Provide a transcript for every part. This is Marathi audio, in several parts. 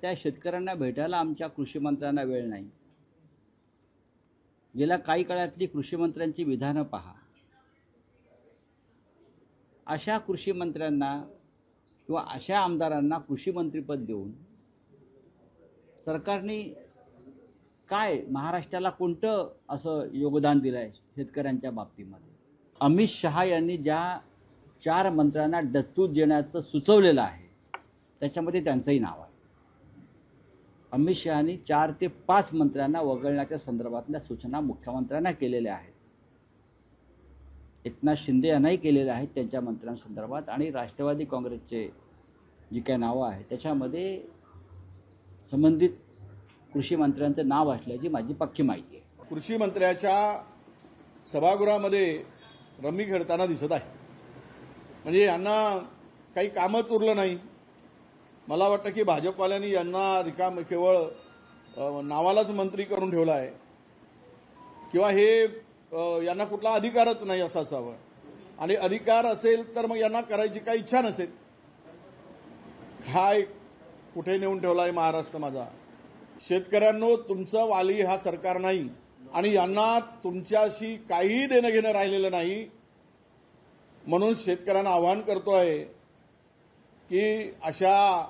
त्या शेतकऱ्यांना भेटायला आमच्या कृषी मंत्र्यांना वेळ नाही। गेल्या काही काळातली कृषी मंत्र्यांची विधानं पहा। अशा कृषी मंत्र्यांना किंवा अशा आमदारांना कृषी मंत्रीपद देऊन सरकारने काय महाराष्ट्राला कोणतं असं योगदान दिलं आहे शेतकऱ्यांच्या बाबतीमध्ये? अमित शहा यांनी ज्या 4 मंत्र्यांना डच्चू देण्याचं सुचवलेलं आहे त्याच्यामध्ये त्यांचंही नाव आहे। अमित शहानी 4 ते 5 मंत्र्यांना वगळण्याच्या संदर्भातल्या सूचना मुख्यमंत्र्यांना केलेल्या आहेत। एकनाथ शिंदे यांनाही केलेल्या आहेत त्यांच्या मंत्र्यांसंदर्भात, आणि राष्ट्रवादी काँग्रेसचे जी काही नावं आहेत त्याच्यामध्ये संबंधित कृषी मंत्र्यांचं नाव असल्याची माझी पक्की माहिती आहे। कृषी मंत्र्याच्या सभागृहामध्ये रमी खेळताना दिसत आहे। म्हणजे यांना काही कामच उरलं नाही। मला वाटतं की भाजपवाल्यांनी यांना केवळ नावालाच मंत्री करून ठेवला आहे, किंवा हे यांना कुठला अधिकारच नाही असं असावं, आणि अधिकार असेल तर मग यांना करायची काही इच्छा नसेल। काय कुठे नेऊन ठेवला आहे महाराष्ट्र माझा? शेतकऱ्यांनो, तुमचं वाली हा सरकार नाही, आणि यांना तुमच्याशी काही देणं घेणं राहिलेलं नाही। म्हणून शेतकऱ्यांना आवाहन करतोय की अशा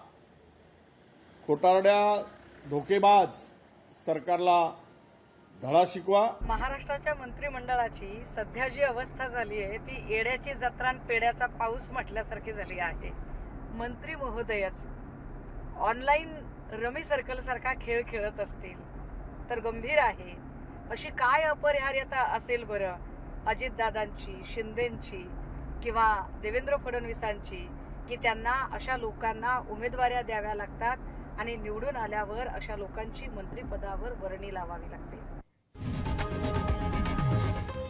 खोटारड्या धोकेबाज सरकारला धडा शिकवा। महाराष्ट्राच्या मंत्रिमंडळाची सध्या जी अवस्था झाली आहे ती येड्याची जत्रा आणि पेड्याचा पाऊस म्हटल्यासारखी झाली आहे। मंत्री महोदयच ऑनलाईन रमी सर्कल सारखा खेळ खेळत असतील तर गंभीर आहे। अशी काय अपरिहार्यता असेल बरं अजितदादांची, शिंदेंची किंवा देवेंद्र फडणवीसांची, की त्यांना अशा लोकांना उमेदवाऱ्या द्याव्या लागतात आणि निवडून आल्यावर अशा लोकांची मंत्रिपदावर वर्णी लावावी लागते।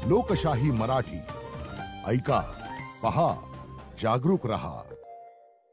लोकशाही मराठी ऐका, पहा, जागरूक रहा।